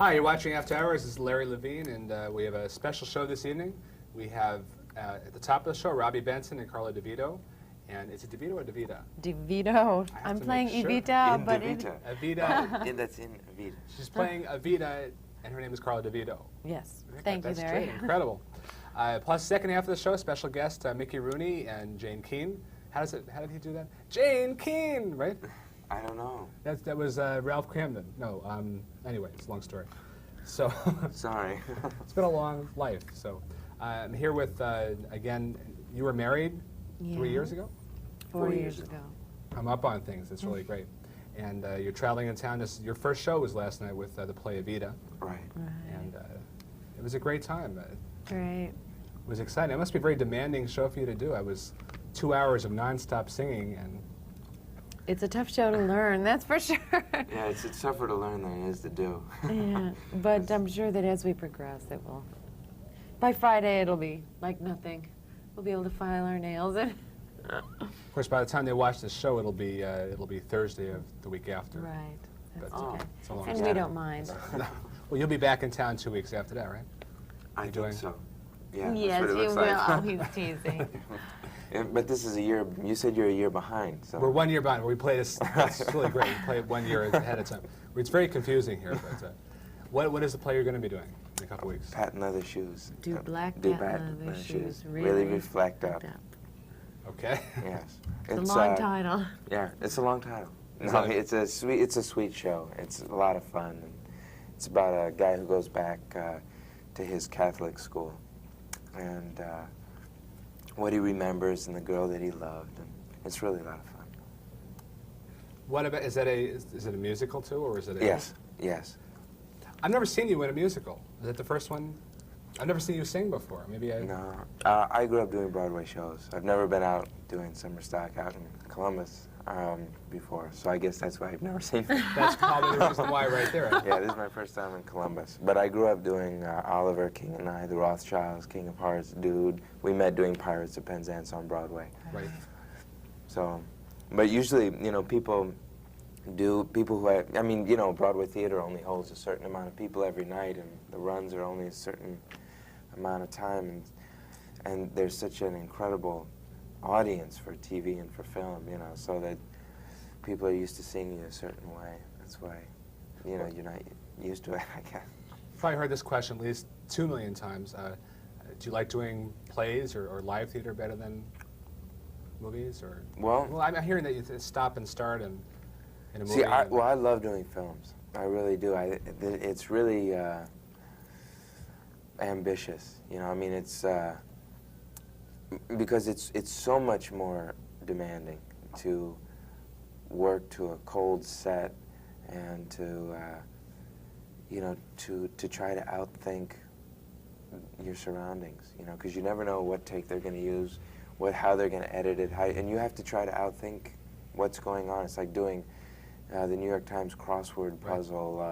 Hi, you're watching After Hours. This is Larry Levine, and we have a special show this evening. We have, at the top of the show, Robby Benson and Carla DeVito. And is it DeVito or DeVita? DeVito. I'm playing Evita, but Evita. Yeah, that's in Evita. She's playing Evita, and her name is Carla DeVito. Yes. Thank you, Larry. Larry. That's incredible. Plus, second half of the show, special guest Mickey Rooney and Jane Keane. How did he do that? Jane Keane, right? I don't know. That was Ralph Camden. No. Anyway, it's a long story. So. Sorry. It's been a long life. So, I'm here with again. You were married 3 years ago. 4 years ago. I'm up on things. It's really great. And you're traveling in town. Your first show was last night with the play Evita. Right. And it was a great time. Great. It was exciting. It must be a very demanding show for you to do. I was 2 hours of nonstop singing, and it's a tough show to learn, that's for sure. Yeah, it's tougher to learn than it is to do. Yeah, but I'm sure that as we progress, it will. By Friday, it'll be like nothing. We'll be able to file our nails. And of course, by the time they watch the show, it'll be Thursday of the week after. Right. That's But, okay. it's a long And time. we don't mind. Well, you'll be back in town 2 weeks after that, right? I think so. Yeah, Yes, that's what it you looks will. like. Oh, he's teasing. Yeah, but this is a year. You said you're a year behind. So We're 1 year behind. We play this. It's really great. We play it 1 year ahead of time. It's very confusing here. But what is the play you're going to be doing in a couple weeks? patent leather shoes. Do black Do patent leather shoes really reflect up. Okay. Yes. It's a long title. Yeah, it's a long title. No, it's a sweet show. It's a lot of fun. And it's about a guy who goes back to his Catholic school, and what he remembers and the girl that he loved, and it's really a lot of fun. What about is it a musical too, or is it? Yes. Yes. I've never seen you in a musical. Is that the first one? I've never seen you sing before. Maybe I. No, I grew up doing Broadway shows. I've never been out doing summer stock out in Columbus before, so I guess that's why I've never seen it. That's probably the reason why, right there. Yeah, this is my first time in Columbus. But I grew up doing Oliver, King and I, The Rothschilds, King of Hearts, Dude. We met doing Pirates of Penzance on Broadway. Right. So, but usually, people who I mean, Broadway theater only holds a certain amount of people every night, and the runs are only a certain amount of time, and there's such an incredible audience for TV and for film, so that people are used to seeing you a certain way. That's why, you're not used to it, I guess. Probably heard this question at least 2 million times. Do you like doing plays or live theater better than movies? Or well, I'm hearing that you stop and start in a movie. See, I love doing films. I really do. It's really ambitious. I mean, it's because it's so much more demanding to work to a cold set and to try to outthink your surroundings, because you never know what take they're going to use, how they're going to edit it, and you have to try to outthink what's going on. It's like doing the New York Times crossword puzzle,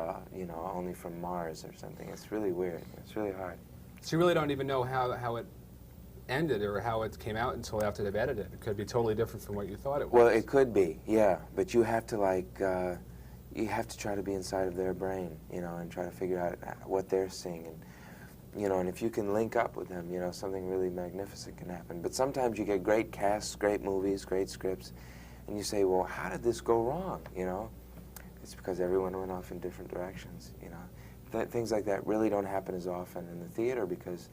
only from Mars or something. It's really weird. It's really hard. So you really don't even know how it ended or how it came out until after they've edited it. It could be totally different from what you thought it was. Well, it could be, yeah, but you have to you have to try to be inside of their brain, and try to figure out what they're seeing, and if you can link up with them, something really magnificent can happen. But sometimes you get great casts, great movies, great scripts, and you say, well, how did this go wrong, It's because everyone went off in different directions, Things like that really don't happen as often in the theater because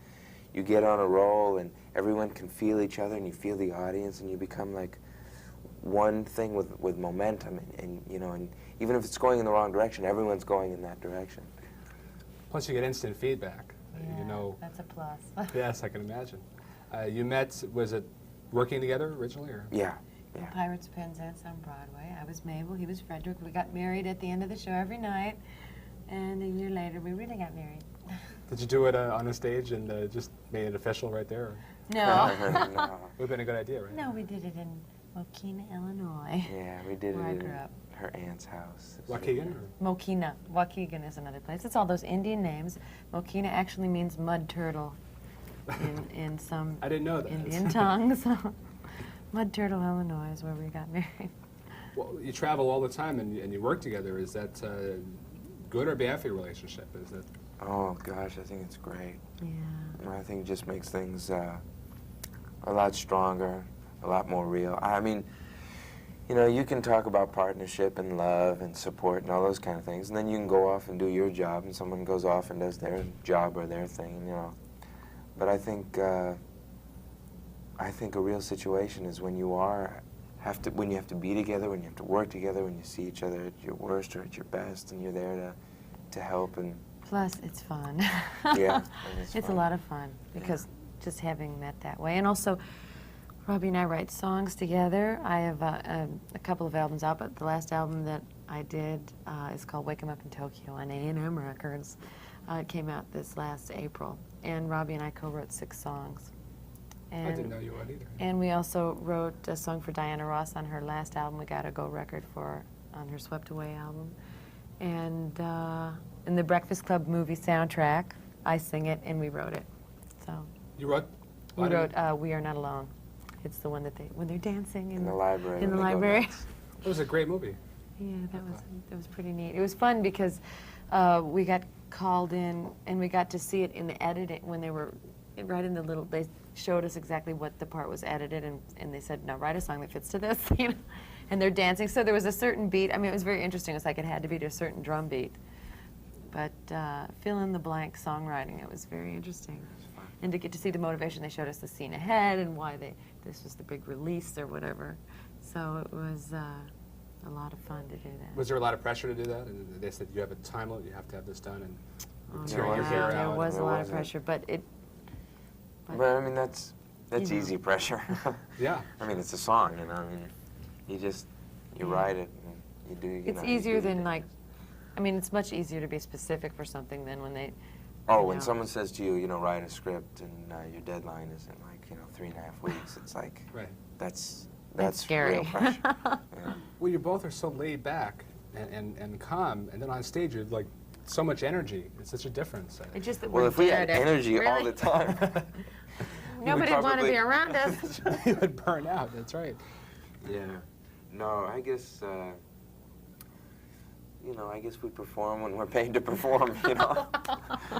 you get on a roll and everyone can feel each other and you feel the audience and you become like one thing with momentum and even if it's going in the wrong direction, everyone's going in that direction. Plus you get instant feedback. Yeah, that's a plus. Yes, I can imagine. You met, was it working together originally? Or? Yeah. Pirates of Penzance on Broadway. I was Mabel, he was Frederick. We got married at the end of the show every night, and a year later we really got married. Did you do it on a stage and just made it official right there? No. No. Would have been a good idea, right? No, we did it in Mokina, Illinois. Yeah, we did where it I grew in up. her aunt's house. Waukegan? Mokina. Waukegan is another place. It's all those Indian names. Mokina actually means mud turtle in some I didn't know that. Indian tongue. So Mud Turtle, Illinois is where we got married. Well, you travel all the time and you work together. Is that good or bad for your relationship? Is it? Oh gosh, I think it's great. Yeah. I think it just makes things a lot stronger, a lot more real. I mean, you know, you can talk about partnership and love and support and all those kind of things, and then you can go off and do your job, and someone goes off and does their job or their thing, you know. But I think a real situation is when you when you have to be together, when you have to work together, when you see each other at your worst or at your best, and you're there to help and. Plus, it's fun. Yeah, it's a lot of fun because just having met that way, and also. Robby and I write songs together. I have a couple of albums out, but the last album that I did is called Wake 'Em Up in Tokyo on A&M Records. It came out this last April, and Robby and I co-wrote 6 songs. And, I didn't know you would either. And we also wrote a song for Diana Ross on her last album. We got a Go record on her Swept Away album. And in the Breakfast Club movie soundtrack, I sing it, and we wrote it. So you wrote? We wrote We Are Not Alone. It's the one that when they're dancing in the library. In the library. It was a great movie. Yeah, that was pretty neat. It was fun because we got called in and we got to see it in the editing when they were right in the little. They showed us exactly what the part was edited, and they said, "Now write a song that fits to this," you know. And they're dancing, so there was a certain beat. I mean, it was very interesting. It was like it had to be to a certain drum beat. But fill in the blank songwriting, it was very interesting. And to get to see the motivation, they showed us the scene ahead and why this was the big release or whatever. So it was a lot of fun to do that. Was there a lot of pressure to do that? And they said you have a time limit, you have to have this done, and tearing your yeah, hair out. There was a lot of pressure, but it. But I mean, that's easy pressure. Yeah. I mean, it's a song, you know. I mean, you write it and you do. It's easier than like, I mean, it's much easier to be specific for something than when they. Oh, when someone says to you, you know, write a script and your deadline is in like, 3.5 weeks, it's like, right. That's scary. real pressure. Yeah. Well, you both are so laid back and calm, and then on stage you're like so much energy. It's such a difference. It's just that well, if we had energy really? all the time, nobody would want to be around us. You would burn out. That's right. Yeah. No, I guess. I guess we perform when we're paid to perform, you know.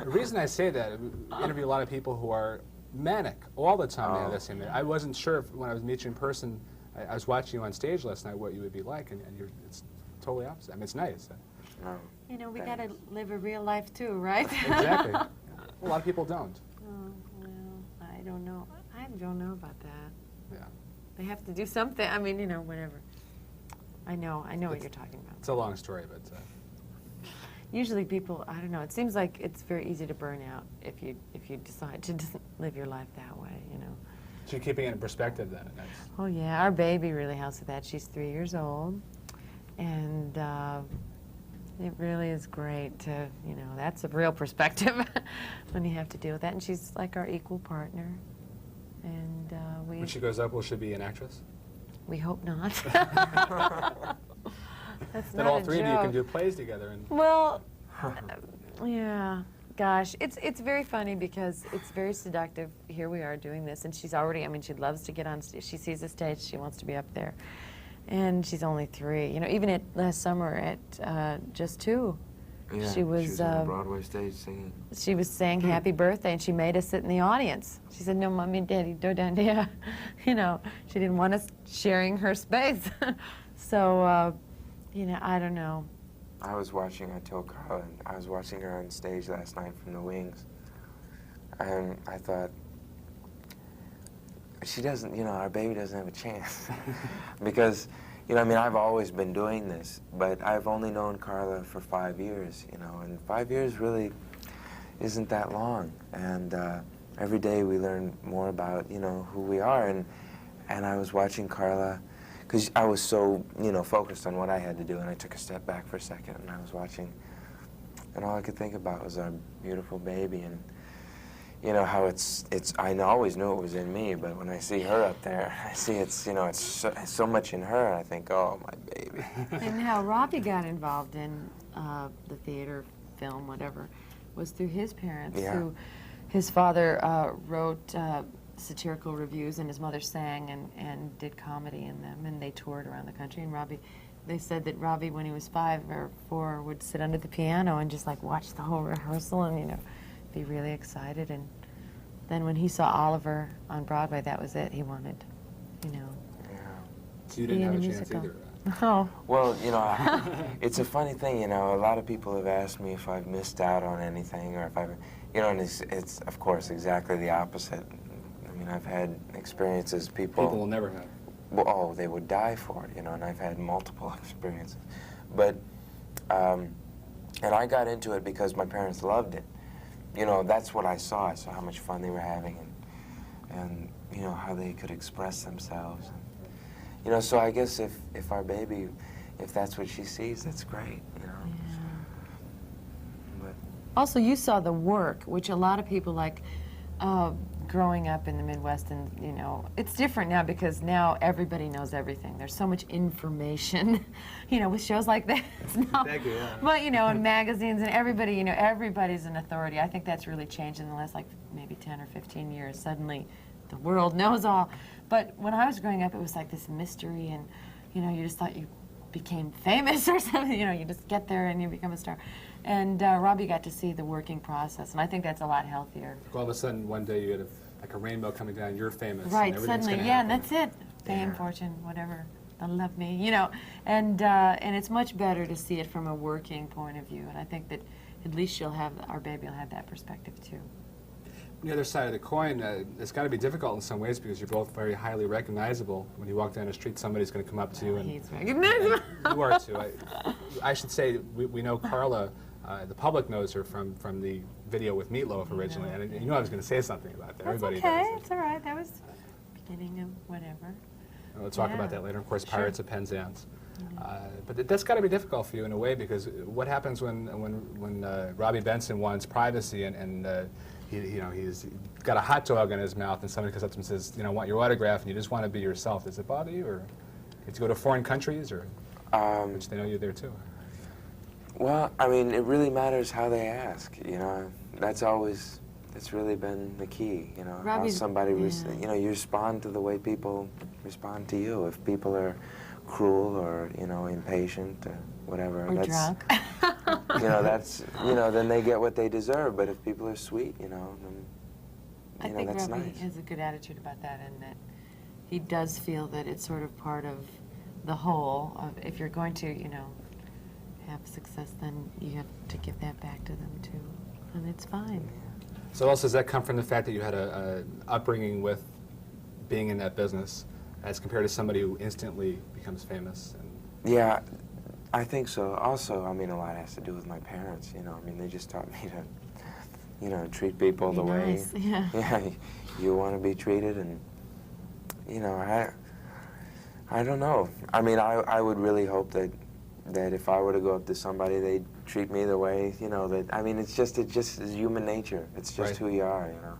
The reason I say that, we interview a lot of people who are manic all the time. I wasn't sure if, when I was meeting you in person, I was watching you on stage last night, what you would be like, and it's totally opposite. I mean, it's nice. No. We got to live a real life too, right? Exactly. A lot of people don't. Oh, well, I don't know. I don't know about that. Yeah. They have to do something. I mean, whatever. I know what you're talking about. It's a long story, but usually people, I don't know. It seems like it's very easy to burn out if you decide to just live your life that way, So you're keeping it in perspective then. Oh yeah, our baby really helps with that. She's 3 years old, and it really is great to, that's a real perspective when you have to deal with that. And she's like our equal partner, and when she grows up, will she be an actress? We hope not. That's then not all 3 a of you joke. can do plays together. And well, yeah. Gosh, it's very funny because it's very seductive. Here we are doing this, and she's already, she loves to get on stage. She sees the stage, she wants to be up there. And she's only 3. Even at last summer at just 2, yeah, she was on the Broadway stage singing. She was saying happy birthday, and she made us sit in the audience. She said, "No, Mommy and Daddy, don't down there." She didn't want us sharing her space. So, I don't know. I told Carla, I was watching her on stage last night from the wings, and I thought, she doesn't, our baby doesn't have a chance. Because, I've always been doing this, but I've only known Carla for 5 years, and 5 years really isn't that long. And every day we learn more about, who we are. And I was watching Carla, because I was so, focused on what I had to do, and I took a step back for a second, and I was watching, and all I could think about was our beautiful baby, and how I always knew it was in me, but when I see her up there, I see it's so much in her, and I think, oh, my baby. And how Robby got involved in the theater, film, whatever, was through his parents, who his father wrote satirical reviews, and his mother sang and did comedy in them, and they toured around the country, and Robby they said that Robby, when he was 5 or 4, would sit under the piano and just like watch the whole rehearsal and, you know, be really excited. And then when he saw Oliver on Broadway, that was it. He wanted, you know. Yeah. So you didn't have a chance either. Oh. Well, you know, it's a funny thing, you know, a lot of people have asked me if I've missed out on anything or if I've, you know, and it's of course, exactly the opposite. I mean, I've had experiences people will never have. Well, oh, they would die for it, you know, and I've had multiple experiences. But, and I got into it because my parents loved it. You know, that's what I saw. I saw how much fun they were having and you know, how they could express themselves. You know, so I guess if our baby, if that's what she sees, that's great, you know. Yeah. But Also, you saw the work, which a lot of people like, growing up in the Midwest, and you know, it's different now because now everybody knows everything. There's so much information, you know, with shows like this. Now. Thank you, yeah. But you know, in magazines and everybody, you know, everybody's an authority. I think that's really changed in the last like maybe 10 or 15 years. Suddenly, the world knows all. But when I was growing up, it was like this mystery, and you know, you just thought you became famous or something. You know, you just get there and you become a star. And Robby got to see the working process, and I think that's a lot healthier. All of a sudden, one day you had like a rainbow coming down, you're famous. Right, and suddenly, gonna yeah, happen. and that's it. Fame, Yeah. fortune, whatever. They'll love me, you know. And it's much better to see it from a working point of view, and I think that at least our baby will have that perspective too. On the other side of the coin, it's got to be difficult in some ways because you're both very highly recognizable. When you walk down the street, somebody's going to come up to you. And He's recognizable. you are too. I should say we know Carla. The public knows her from the video with Meatloaf originally, and you know I was going to say something about that. That's Everybody okay, does. it's all right. That was beginning of whatever. We'll talk about Yeah. that later. Of course, Sure. Pirates of Penzance. But that's got to be difficult for you in a way because what happens when Robby Benson wants privacy and he's got a hot dog in his mouth and somebody comes up to him and says, you know, I want your autograph and you just want to be yourself. Does it bother you, or did you go to foreign countries, or which they know you're there too? well, I mean, it really matters how they ask, you know. That's really been the key, you know. How Robby's- somebody, yeah. you know, you respond to the way people respond to you. If people are cruel or, you know, impatient or whatever, Or that's, drunk. you know, that's, you know, then they get what they deserve. But if people are sweet, you know, then, I you know, think that's Robby nice. has a good attitude about that, and that he does feel that it's sort of part of the whole. If you're going to, you know, have success, then you have to give that back to them too, and it's fine. So also, does that come from the fact that you had a upbringing with being in that business, as compared to somebody who instantly becomes famous? And Yeah, I think so. Also, I mean, a lot has to do with my parents, you know. I mean, they just taught me to, you know, treat people the way Nice, yeah. you want to be treated. And, you know, I don't know. I mean, I would really hope that if I were to go up to somebody, they'd treat me the way, you know, that, I mean, it just is human nature. It's just Right. who you are, you know.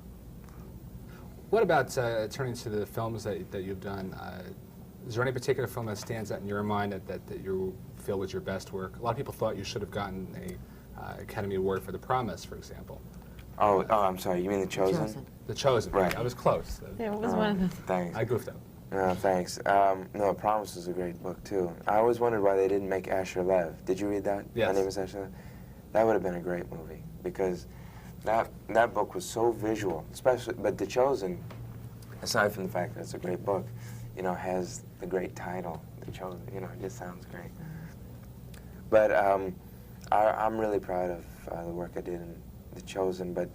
what about turning to the films that you've done? Is there any particular film that stands out in your mind that you feel was your best work? A lot of people thought you should have gotten a Academy Award for The Promise, for example. Oh, I'm sorry. You mean The Chosen? The Chosen. Right. I was close. Yeah, it was one of the. Thanks. I goofed up. No, thanks. No, Promise is a great book, too. I always wondered why they didn't make Asher Lev. Did you read that? Yes. My Name is Asher Lev? That would have been a great movie, because that book was so visual, especially, but The Chosen, aside from the fact that it's a great book, you know, has the great title, The Chosen. You know, it just sounds great. But I'm really proud of the work I did in The Chosen, but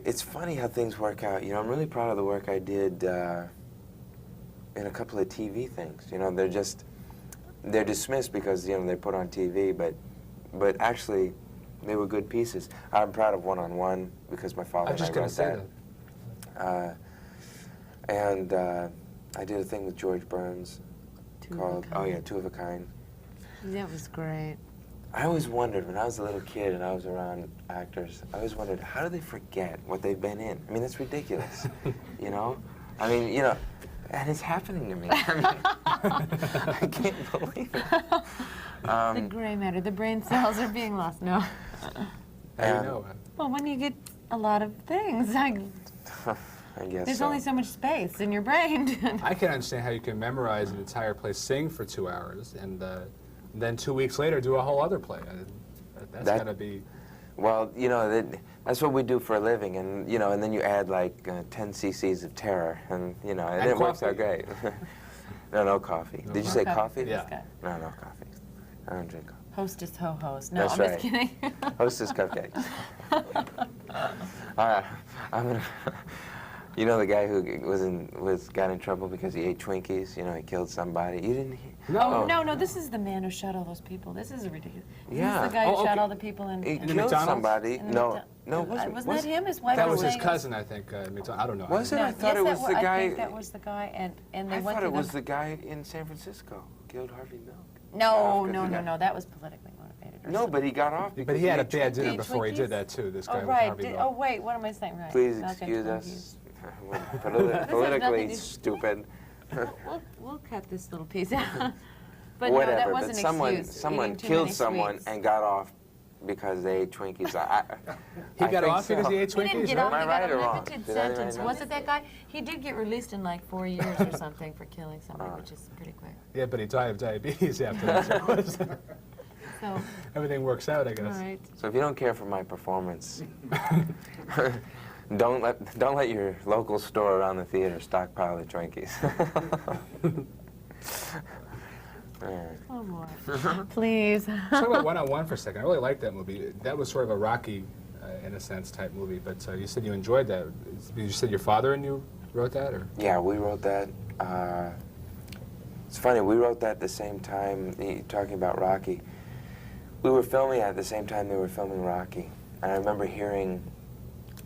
it's funny how things work out. You know, I'm really proud of the work I did in a couple of TV things. You know, they're dismissed because, you know, they're put on TV, but actually they were good pieces. I'm proud of One-on-One because my father I was just and I going to say wrote that. And I did a thing with George Burns Two of a called, oh Kind. yeah, Two of a Kind. That was great. I always wondered, when I was a little kid and I was around actors, I always wondered, how do they forget what they've been in? I mean, that's ridiculous, you know? I mean, you know, and it's happening to me. I mean, I can't believe it. The gray matter, the brain cells are being lost. No. How do you know? Well, when you get a lot of things, like I guess There's so. only so much space in your brain. I can't understand how you can memorize an entire play, sing for 2 hours, and then 2 weeks later do a whole other play. That's got to be... Well, you know, that's what we do for a living, and you know, and then you add like 10 cc's of terror, and you know, and it works out great. No coffee. No Did you say coffee? Yeah. No coffee. I don't drink coffee. Hostess ho-host. No, That's I'm right. just kidding. Hostess cupcakes. I'm gonna. You know the guy who got in trouble because he ate Twinkies? You know, he killed somebody. You didn't hear? No, no, this is the man who shot all those people. This is ridiculous. Yeah. This is the guy who shot all the people He in killed McDonald's? somebody. No, wasn't that him? His wife That was was his saying- cousin, I think. I don't know. Was it? No, I thought it was the guy. I think that was the guy, and they I went thought to it was the guy in San Francisco. Killed Harvey Milk. No, Got off 'cause he got- that was politically motivated. No, but he got off. But he had a bad dinner Ate before he did Twinkies? that, too, this guy Oh, with right. Harvey Milk. Oh, wait, what am I saying? Right. Please Not excuse gonna us. nothing Politically to- stupid. We'll cut this little piece out. But Whatever. no, that wasn't but excuse. someone Eating too killed many someone sweets. and got off because they ate Twinkies. He I got think off because so. he ate He didn't Twinkies? get right? off. Am I He got right a or wrong? limited Did I write sentence. that? Was it that guy? He did get released in like 4 years or something for killing somebody, which is pretty quick. Yeah, but he died of diabetes after that. So, Everything works out, I all guess. right. So if you don't care for my performance, don't let your local store around the theater stockpile the Twinkies. All right. Oh, boy. Please. Let's talk about One-on-One for a second. I really liked that movie. That was sort of a Rocky, in a sense, type movie. But you said you enjoyed that. You said your father and you wrote that, or? Yeah, we wrote that. It's funny, we wrote that at the same time, talking about Rocky. We were filming at the same time they were filming Rocky. And I remember hearing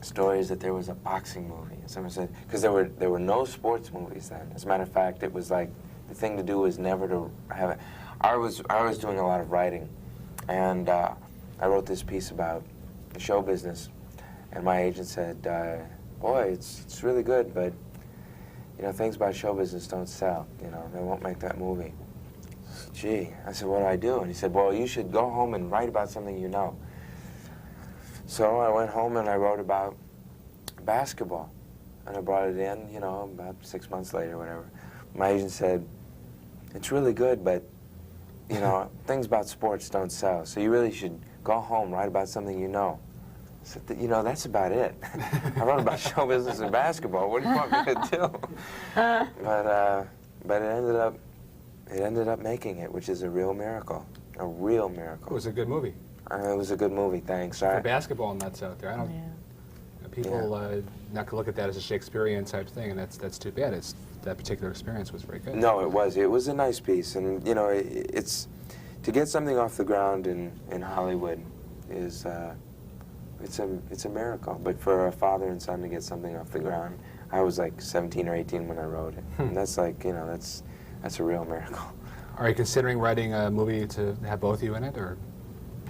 stories that there was a boxing movie. And someone said, because there were no sports movies then. As a matter of fact, it was like, the thing to do was never to have it. I was doing a lot of writing. And I wrote this piece about the show business. And my agent said, boy, it's really good, but you know, things about show business don't sell. You know, they won't make that movie. Gee, I said, what do I do? And he said, well, you should go home and write about something you know. So I went home and I wrote about basketball. And I brought it in, you know, about 6 months later or whatever. My agent said, it's really good, but, you know, things about sports don't sell. So you really should go home, write about something you know. I said, you know, that's about it. I wrote about show business and basketball. What do you want me to do? But it ended up making it, which is a real miracle. A real miracle. It was a good movie. It was a good movie, thanks. For basketball nuts out there, I don't. Yeah. People not gonna look at that as a Shakespearean type thing, and that's too bad. That particular experience was very good. No, it was. It was a nice piece, and you know, it's to get something off the ground in Hollywood is it's a miracle. But for a father and son to get something off the ground, I was like 17 or 18 when I wrote it, and that's like, you know, that's a real miracle. Are you considering writing a movie to have both of you in it, or?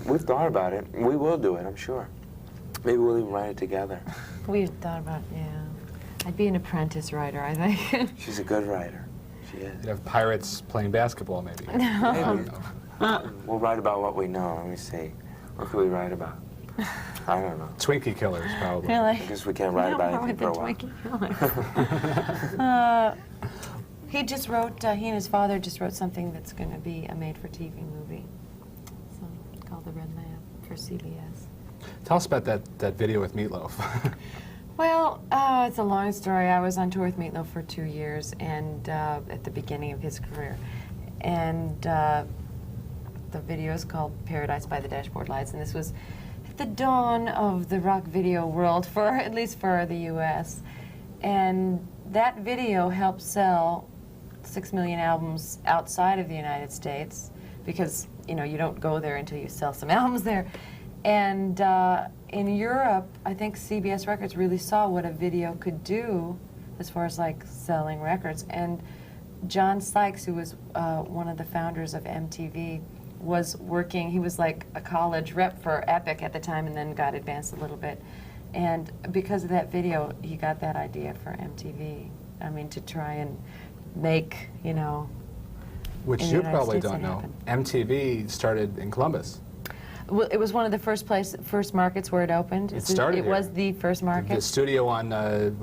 We've thought about it. We will do it, I'm sure. Maybe we'll even write it together. We've thought about, I'd be an apprentice writer, I think. She's a good writer. She is. You'd have pirates playing basketball, maybe. Maybe. We'll write about what we know. Let me see. What could we write about? I don't know. Twinkie killers, probably. Really? I guess we can't write about anything for a while. He just wrote, he and his father just wrote something that's going to be a made-for-TV movie. So, called The Red Lamp for CBS. Tell us about that video with Meatloaf. Well, it's a long story. I was on tour with Meatloaf for 2 years, and at the beginning of his career. And the video is called Paradise by the Dashboard Lights, and this was at the dawn of the rock video world, at least for the U.S. And that video helped sell 6 million albums outside of the United States, because, you know, you don't go there until you sell some albums there. And in Europe, I think CBS Records really saw what a video could do as far as like selling records. And John Sykes, who was one of the founders of MTV, was working, he was like a college rep for Epic at the time, and then got advanced a little bit. And because of that video, he got that idea for MTV. I mean, to try and make, you know, Which in the you United probably States don't that know. happened. MTV started in Columbus. Well, it was one of the first markets where it opened. It started It here. was the first market. The studio on,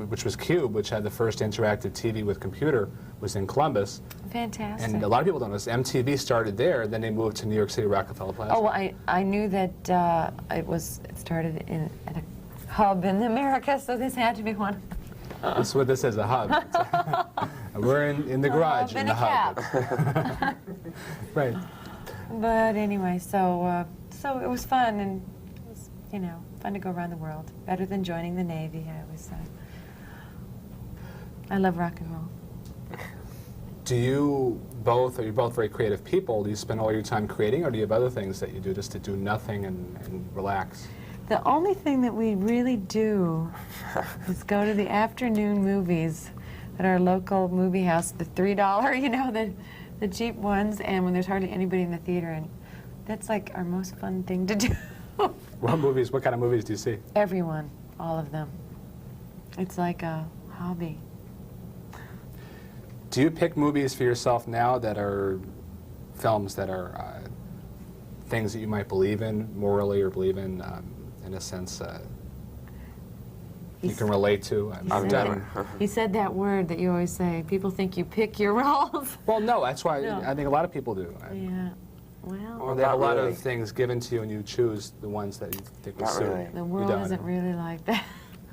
which was Cube, which had the first interactive TV with computer, was in Columbus. Fantastic. And a lot of people don't know this. MTV started there, then they moved to New York City, Rockefeller Plaza. Oh, well, I knew that it started at a hub in America, so this had to be one. That's what this is, a hub. We're in the garage in the hub. Right. But anyway, so it was fun, and it was, fun to go around the world. Better than joining the Navy, I always say. I love rock and roll. Are you both very creative people? Do you spend all your time creating, or do you have other things that you do just to do nothing and relax? The only thing that we really do is go to the afternoon movies at our local movie house, the $3, the cheap ones, and when there's hardly anybody in the theater, and that's like our most fun thing to do. What kind of movies do you see? Everyone, all of them. It's like a hobby. Do you pick movies for yourself now that are films that are things that you might believe in morally, or believe in a sense you can relate to? He said that word that you always say. People think you pick your roles. Well, no, that's why No. I think a lot of people do. Yeah. Well, Or they have a lot of things given to you, and you choose the ones that you think will Not suit. really. the world isn't really like that.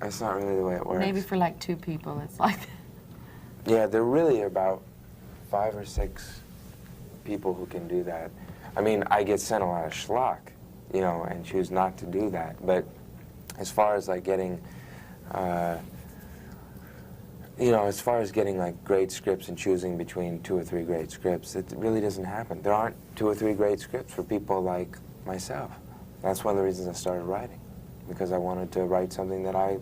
That's not really the way it works. Maybe for like 2 people, it's like that. Yeah, there really are about 5 or 6 people who can do that. I mean, I get sent a lot of schlock, and choose not to do that. But as far as like getting, like great scripts and choosing between 2 or 3 great scripts, it really doesn't happen. There aren't 2 or 3 great scripts for people like myself. That's one of the reasons I started writing, because I wanted to write something that I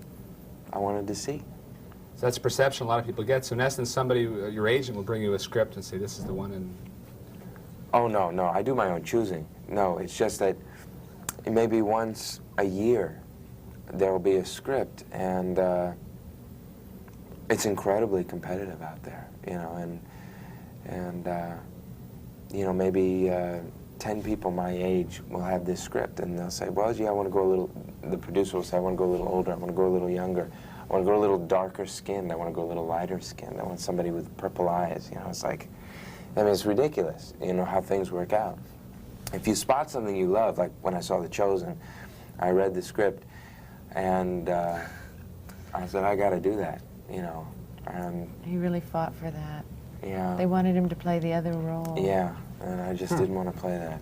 wanted to see. So that's a perception a lot of people get. So in essence, somebody, your agent, will bring you a script and say, "This is the one." And Oh, no, I do my own choosing. No, it's just that maybe once a year there will be a script, and it's incredibly competitive out there, maybe 10 people my age will have this script, and they'll say, well, gee, I want to go a little, the producer will say, I want to go a little older, I want to go a little younger, I want to go a little darker skinned, I want to go a little lighter skinned, I want somebody with purple eyes, it's like, it's ridiculous, how things work out. If you spot something you love, like when I saw The Chosen, I read the script, and I said, I got to do that, He really fought for that. Yeah. They wanted him to play the other role. Yeah, and I just didn't want to play that,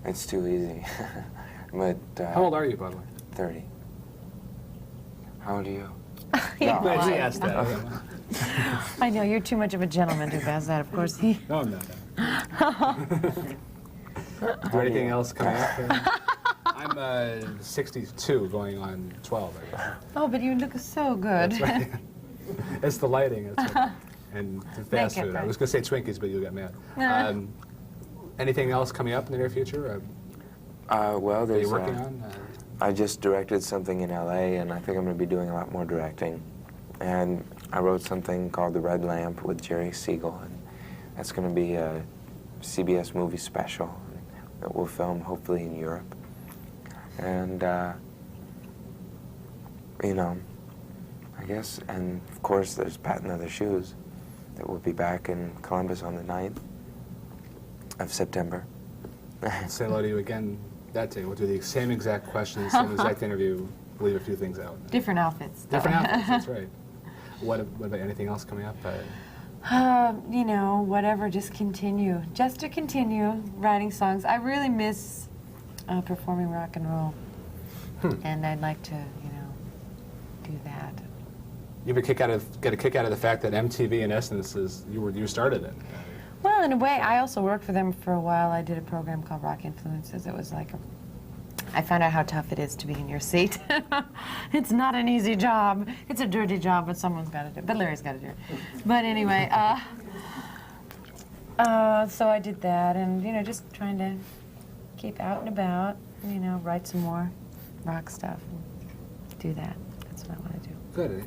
It's too easy. But how old are you, by the way? 30. How old are you? Yeah, No, well, he asked that. I know, you're too much of a gentleman to ask that, of course. No, I'm not. Is there anything else coming up? I'm 62, going on 12, I guess. Oh, but you look so good. That's right. It's the lighting. That's right. And the fast Make it food. I right. was going to say Twinkies, but you got mad. Anything else coming up in the near future? Well, Are there's... you working on? I just directed something in LA, and I think I'm going to be doing a lot more directing. And I wrote something called The Red Lamp with Jerry Siegel, and that's going to be a CBS movie special that we'll film hopefully in Europe. And, I guess, and of course there's Pat and Other Shoes that will be back in Columbus on the 9th of September. Say hello to you again that day. We'll do the same exact questions, same exact interview, leave a few things out. Different outfits. though. Different outfits, that's right. What about anything else coming up? Whatever, just continue. Just to continue writing songs. I really miss performing rock and roll. And I'd like to, do that. You get a kick out of the fact that MTV, in essence, is you started it. Well, in a way, I also worked for them for a while. I did a program called Rock Influences. It was like I found out how tough it is to be in your seat. It's not an easy job. It's a dirty job, but someone's got to do it. But Larry's got to do it. But anyway, so I did that, and just trying to keep out and about. Write some more rock stuff and do that. That's what I want to do. Good.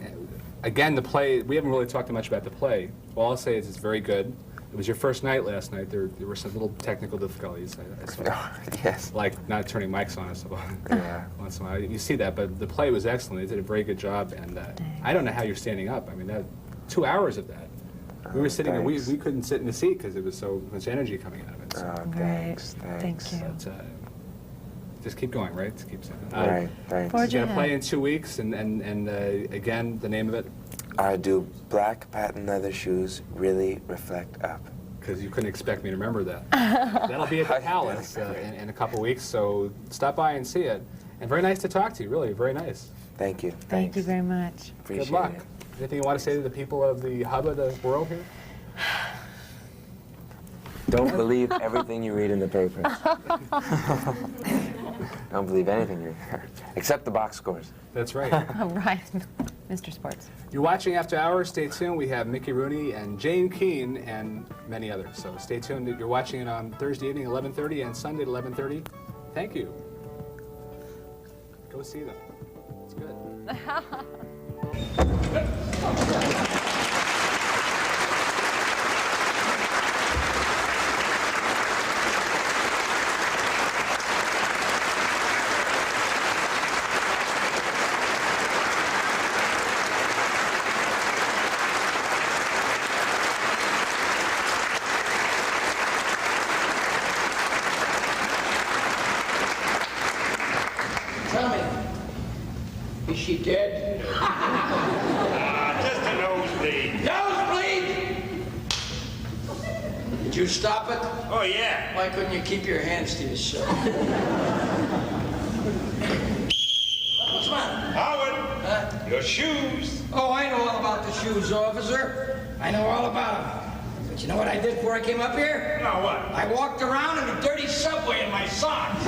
Again, the play, we haven't really talked much about the play. All I'll say is it's very good. It was your first night last night. There were some little technical difficulties. I saw. Oh, yes. Like not turning mics on us Yeah. once in a while. You see that, but the play was excellent. They did a very good job, and I don't know how you're standing up. I mean, 2 hours of that. We were sitting there, we couldn't sit in the seat because there was so much energy coming out of it. So. Oh, thanks. Thank you. But, just keep going, right? Just keep saying. Right, thanks. You're gonna play in 2 weeks, and again, the name of it? I do black patent leather shoes really reflect up. Because you couldn't expect me to remember that. That'll be at the Palace in a couple weeks, so stop by and see it. And very nice to talk to you, really, very nice. Thank you. Thank you very much. Appreciate Good luck. it. Anything you want to say to the people of the hub of the world here? Don't believe everything you read in the papers. Don't believe anything you hear, except the box scores. That's right. Right, Mr. Sports. You're watching After Hours. Stay tuned. We have Mickey Rooney and Jane Keane and many others. So stay tuned. You're watching it on Thursday evening, 11:30, and Sunday at 11:30. Thank you. Go see them. It's good. Tell me, is she dead? Just a nosebleed. Nosebleed! Did you stop it? Oh, yeah. Why couldn't you keep your hands to yourself? What's the matter? Howard, Huh? your shoes. Oh, I know all about the shoes, officer. I know all about them. But you know what I did before I came up here? Now what? I walked around in a dirty subway in my socks.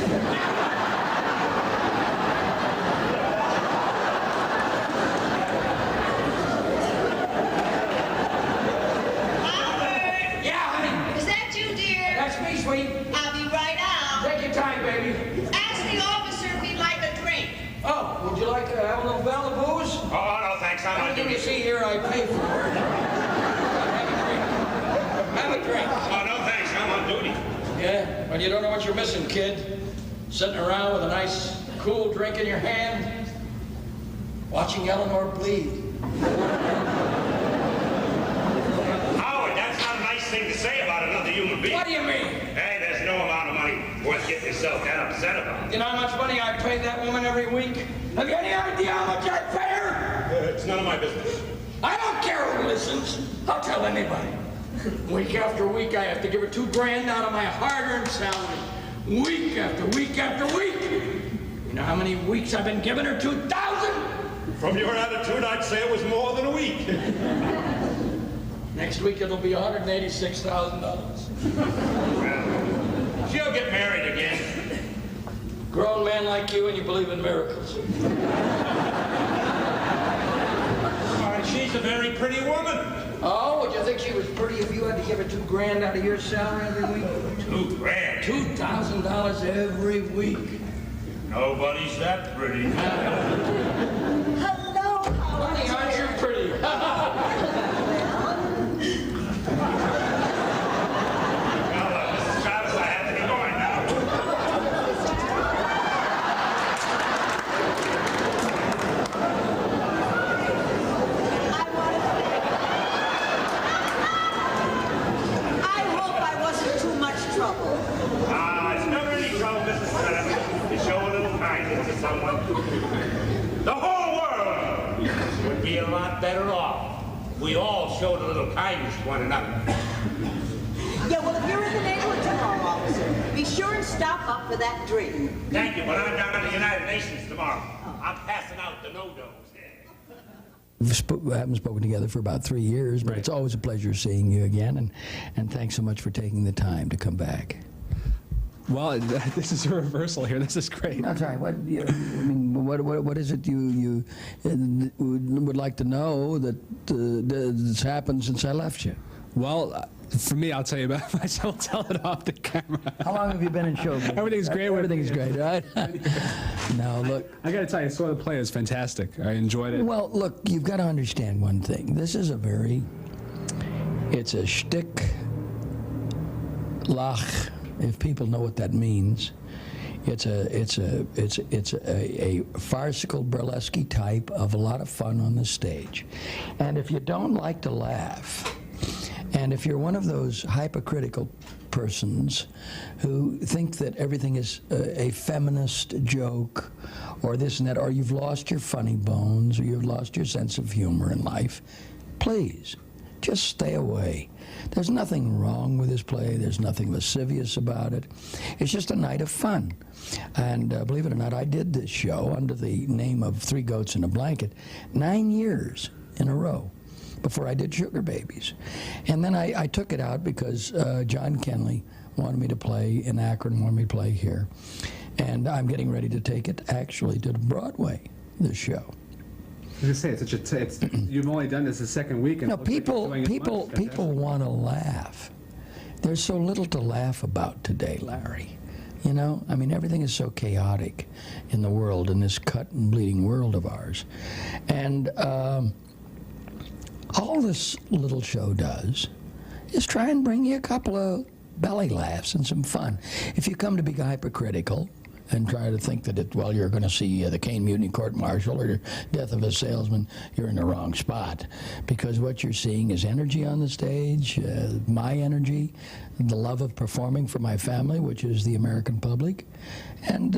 Yeah, honey. Is that you, dear? That's me, sweet. I'll be right out. Take your time, baby. Ask the officer if he'd like a drink. Oh, would you like to have a little bell of booze? Oh, no, thanks. I'm on Everything you duty. see here, I pay for. Have a drink. Oh, no, thanks. I'm on duty. Yeah? Well, you don't know what you're missing, kid. Sitting around with a nice, cool drink in your hand, watching Eleanor bleed. Howard, that's not a nice thing to say about another human being. What do you mean? Hey, there's no amount of money worth getting yourself that upset about. You know how much money I pay that woman every week? Have you any idea how much I pay her? It's none of my business. I don't care who listens. I'll tell anybody. Week after week, I have to give her $2 grand out of my hard-earned salary. Week after week after week. You know how many weeks I've been giving her? 2,000? From your attitude, I'd say it was more than a week. Next week it'll be $186,000. She'll get married again. Grown man like you and you believe in miracles. She's a very pretty woman. Oh, would you think she was pretty if you had to give her $2 grand out of your salary every week? $2 grand. $2,000 every week. Nobody's that pretty. Hello, Honey, aren't you pretty? Well, Mrs. Travis, I have to be going now. I hope I wasn't too much trouble. It's never any trouble, Mrs. Travis, to show a little kindness to someone. The whole world would be a lot better off if we all showed a little kindness to one another. Yeah, well, if you're in the neighborhood tomorrow, officer, be sure and stop up for that drink. Thank you, but I'm down at the United Nations tomorrow. I'm passing out the no-dos. We haven't spoken together for about 3 years, but it's always a pleasure seeing you again, and thanks so much for taking the time to come back. Well, this is a reversal here. This is great. I'm sorry. What what is it you would like to know that's happened since I left you? Well, for me, I'll tell you about myself. Tell it off the camera. How long have you been in show business? Everything's great. Everything's great, right? Now, look. I got to tell you, I saw the play. It was fantastic. I enjoyed it. Well, look, you've got to understand one thing. This is it's a shtick Lach, if people know what that means, it's a farcical burlesque type of a lot of fun on the stage. And if you don't like to laugh, and if you're one of those hypocritical persons who think that everything is a feminist joke or this and that, or you've lost your funny bones or you've lost your sense of humor in life, please, just stay away. There's nothing wrong with this play. There's nothing lascivious about it. It's just a night of fun. And believe it or not, I did this show under the name of Three Goats in a Blanket 9 years in a row before I did Sugar Babies. And then I took it out because John Kenley wanted me to play in Akron, wanted me to play here. And I'm getting ready to take it actually to Broadway, this show. I was gonna say you've only done this the second week, and no, people want to laugh. There's so little to laugh about today, Larry. You know, I mean, everything is so chaotic in the world, in this cut and bleeding world of ours, and all this little show does is try and bring you a couple of belly laughs and some fun. If you come to be hypercritical and try to think that you're going to see the Caine Mutiny Court Martial or Death of a Salesman, you're in the wrong spot. Because what you're seeing is energy on the stage, my energy, the love of performing for my family, which is the American public. And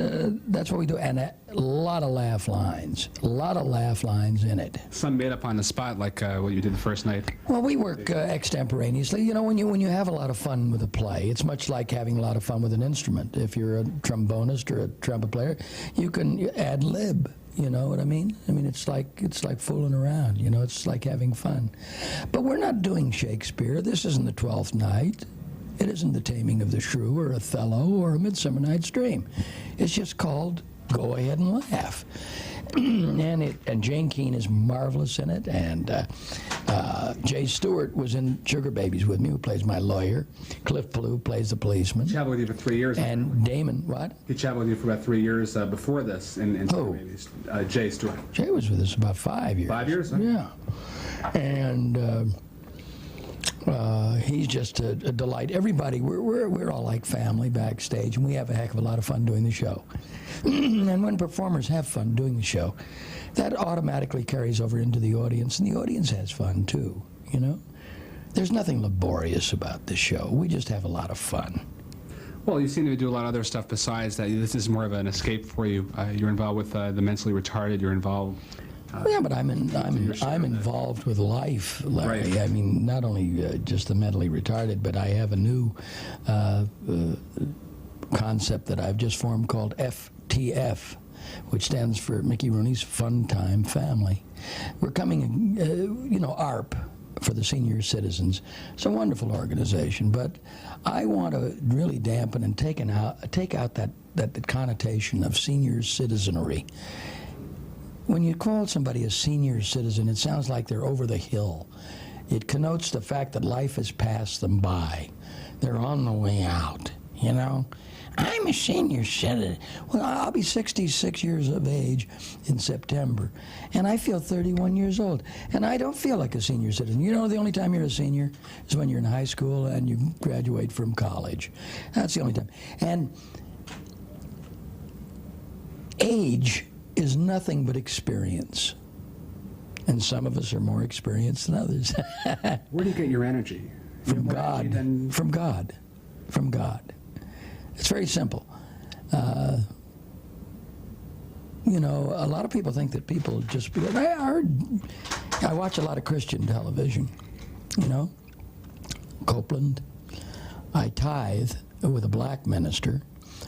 that's what we do. And a lot of laugh lines. A lot of laugh lines in it. Some made up on the spot, like what you did the first night. Well, we work extemporaneously. You know, when you have a lot of fun with a play, it's much like having a lot of fun with an instrument. If you're a trombonist or a trumpet player, you can ad lib. You know what I mean? I mean, it's like fooling around. You know, it's like having fun. But we're not doing Shakespeare. This isn't the 12th Night. It isn't The Taming of the Shrew or Othello or A Midsummer Night's Dream. It's just called Go Ahead and Laugh. and Jane Keane is marvelous in it, and Jay Stewart was in Sugar Babies with me, who plays my lawyer. Cliff Ballou plays the policeman. He traveled with you for 3 years. And Damon, what? He traveled with you for about 3 years before this in Sugar Babies. Jay Stewart. Jay was with us about 5 years. 5 years? Huh? Yeah. And he's just a delight. Everybody, we're all like family backstage, and we have a heck of a lot of fun doing the show. And when performers have fun doing the show, that automatically carries over into the audience, and the audience has fun too, you know? There's nothing laborious about this show. We just have a lot of fun. Well, you seem to do a lot of other stuff besides that. This is more of an escape for you. You're involved with the mentally retarded. You're involved... yeah, but I'm involved with life, Larry. Right. I mean, not only just the mentally retarded, but I have a new concept that I've just formed called FTF, which stands for Mickey Rooney's Fun Time Family. We're coming, ARP for the senior citizens. It's a wonderful organization, but I want to really dampen and take out that connotation of senior citizenry. When you call somebody a senior citizen, it sounds like they're over the hill. It connotes the fact that life has passed them by. They're on the way out, you know? I'm a senior citizen. Well, I'll be 66 years of age in September, and I feel 31 years old, and I don't feel like a senior citizen. You know, the only time you're a senior is when you're in high school and you graduate from college. That's the only time. And age is nothing but experience. And some of us are more experienced than others. Where do you get your energy? From God. From God. From God. It's very simple. You know, a lot of people think that people just... I watch a lot of Christian television, you know. Copeland. I tithe with a black minister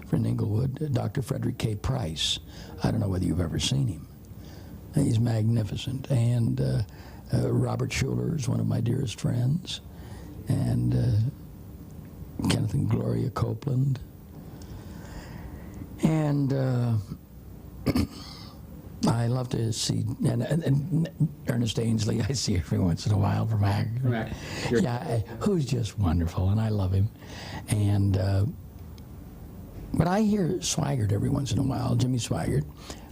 from Inglewood, Dr. Frederick K. Price. I don't know whether you've ever seen him. He's magnificent. And Robert Schuller is one of my dearest friends. And Kenneth and Gloria Copeland. And I love to see, and Ernest Ainsley, I see every once in a while from Akron. Yeah, who's just wonderful, and I love him. And but I hear Swaggart every once in a while, Jimmy Swaggart,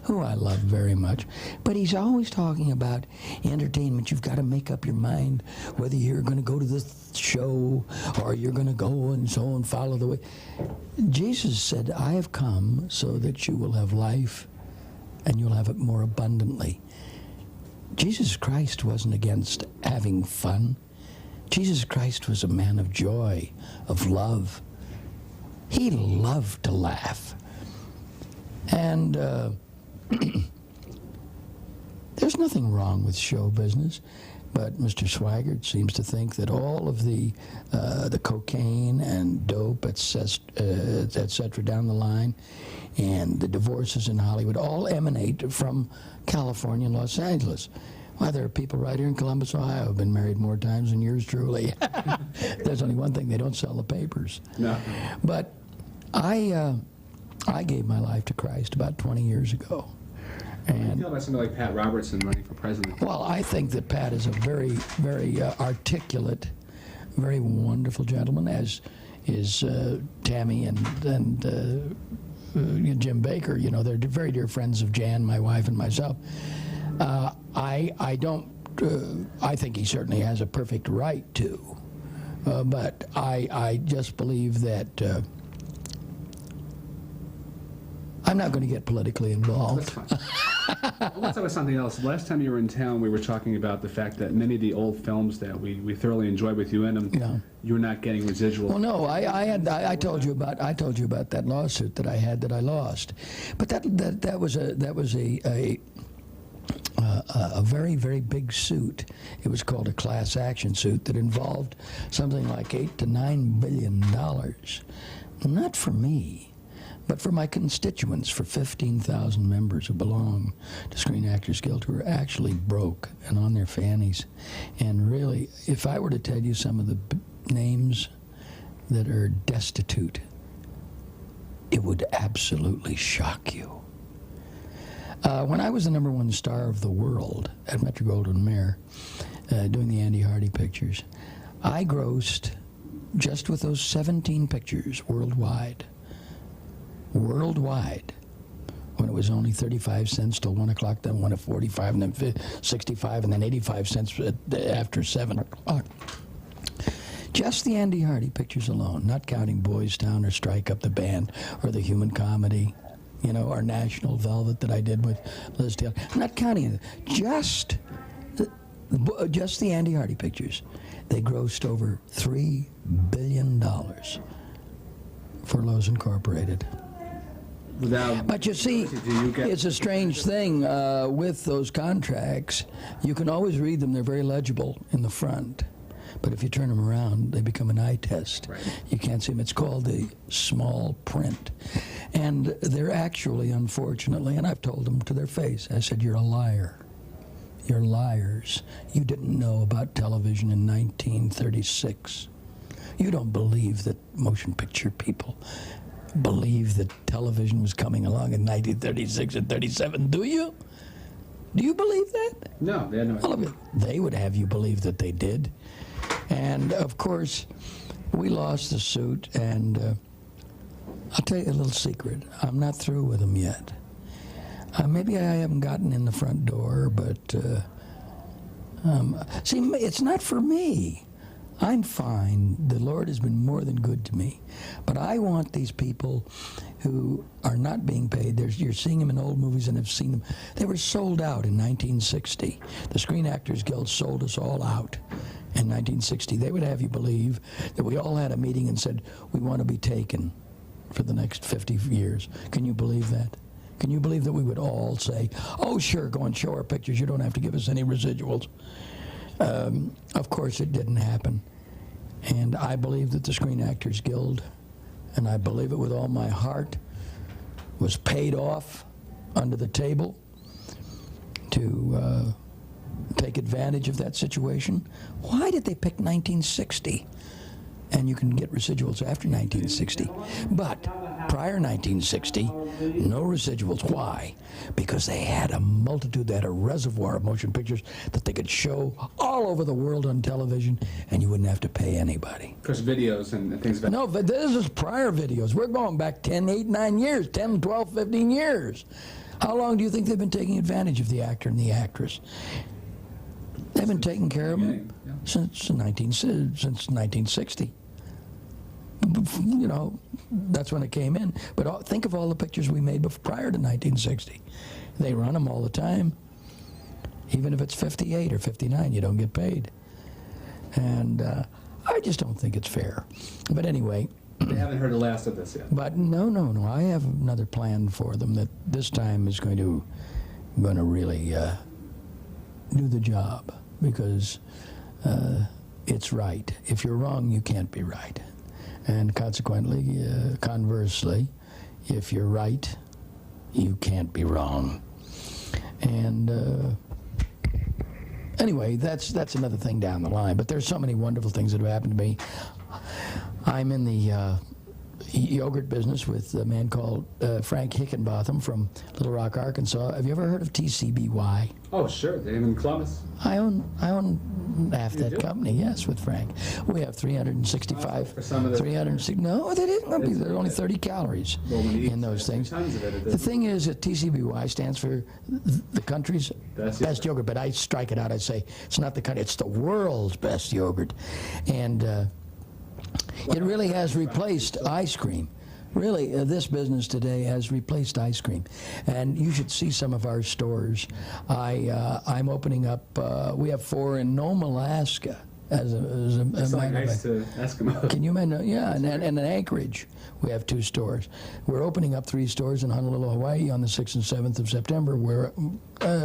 who I love very much. But he's always talking about entertainment. You've got to make up your mind whether you're going to go to this show or you're going to go and so and follow the way. Jesus said, I have come so that you will have life and you'll have it more abundantly. Jesus Christ wasn't against having fun. Jesus Christ was a man of joy, of love. He loved to laugh. And there's nothing wrong with show business, but Mr. Swigert seems to think that all of the cocaine and dope, et cetera, down the line, and the divorces in Hollywood all emanate from California and Los Angeles. Why, there are people right here in Columbus, Ohio, who have been married more times than yours truly. There's only one thing, they don't sell the papers. No. But I gave my life to Christ about 20 years ago. How do you feel about somebody like Pat Robertson running for president? Well, I think that Pat is a very, very articulate, very wonderful gentleman, as is Tammy and Jim Baker. You know, they're very dear friends of Jan, my wife, and myself. I think he certainly has a perfect right to, but I just believe that I'm not going to get politically involved. That's fine. Let's talk about something else. Last time you were in town, we were talking about the fact that many of the old films that we thoroughly enjoyed with you in them, you're not getting residuals. Well, no, I told you about that lawsuit that I had that I lost, but that was a very, very big suit. It was called a class action suit that involved something like $8 to $9 billion. Not for me, but for my constituents, for 15,000 members who belong to Screen Actors Guild, who are actually broke and on their fannies. And really, if I were to tell you some of the names that are destitute, it would absolutely shock you. When I was the #1 star of the world at Metro-Goldwyn-Mayer, doing the Andy Hardy pictures, I grossed, just with those 17 pictures worldwide, when it was only 35 cents till 1 o'clock, then 1 at 45, and then 65, and then 85 cents after 7 o'clock. Just the Andy Hardy pictures alone, not counting Boys Town or Strike Up the Band or the Human Comedy, you know, or National Velvet that I did with Liz Taylor. I'm not counting it. Just the Andy Hardy pictures. They grossed over $3 billion for Lowe's Incorporated. But you see, it's a strange thing with those contracts. You can always read them. They're very legible in the front. But if you turn them around, they become an eye test. Right. You can't see them. It's called the small print. And they're actually, unfortunately, and I've told them to their face, I said, you're a liar. You're liars. You didn't know about television in 1936. You don't believe that motion picture people believe that television was coming along in 1936 and 37, do you? Do you believe that? No, they had no idea. Well, they would have you believe that they did. And, of course, we lost the suit, and I'll tell you a little secret. I'm not through with them yet. Maybe I haven't gotten in the front door, but, see, it's not for me. I'm fine. The Lord has been more than good to me. But I want these people who are not being paid. You're seeing them in old movies and have seen them. They were sold out in 1960. The Screen Actors Guild sold us all out in 1960. They would have you believe that we all had a meeting and said, we want to be taken for the next 50 years. Can you believe that? Can you believe that we would all say, oh, sure, go and show our pictures. You don't have to give us any residuals. Of course, it didn't happen. And I believe that the Screen Actors Guild, and I believe it with all my heart, was paid off under the table to take advantage of that situation. Why did they pick 1960? And you can get residuals after 1960. But prior 1960, no residuals. Why? Because they had a multitude, they had a reservoir of motion pictures that they could show all over the world on television, and you wouldn't have to pay anybody. Of course, videos and things like that. No, but this is prior videos. We're going back 10, 8, 9 years, 10, 12, 15 years. How long do you think they've been taking advantage of the actor and the actress? They've been taking care of them since 1960. You know, that's when it came in. But think of all the pictures we made prior to 1960. They run them all the time. Even if it's 58 or 59, you don't get paid. And I just don't think it's fair. But anyway. They haven't heard the last of this yet. But no. I have another plan for them that this time is going to really do the job, because it's right. If you're wrong, you can't be right. And consequently, conversely, if you're right, you can't be wrong. And anyway, that's another thing down the line. But there's so many wonderful things that have happened to me. I'm in the yogurt business with a man called Frank Hickenbotham from Little Rock, Arkansas. Have you ever heard of TCBY? Oh, sure. They're in Columbus. I own half that company, yes, with Frank. We have 365. For some of the 360. No, they didn't. There are only 30 calories in those things. Tons of it. The thing is that TCBY stands for the country's best yogurt, but I strike it out. I say it's not the country, it's the world's best yogurt. And it really has replaced ice cream. Really, this business today has replaced ice cream. And you should see some of our stores. I'm opening up, we have 4 in Nome, Alaska. That's like nice to Eskimos. Can you imagine? Yeah, and in Anchorage, we have 2 stores. We're opening up 3 stores in Honolulu, Hawaii on the 6th and 7th of September, where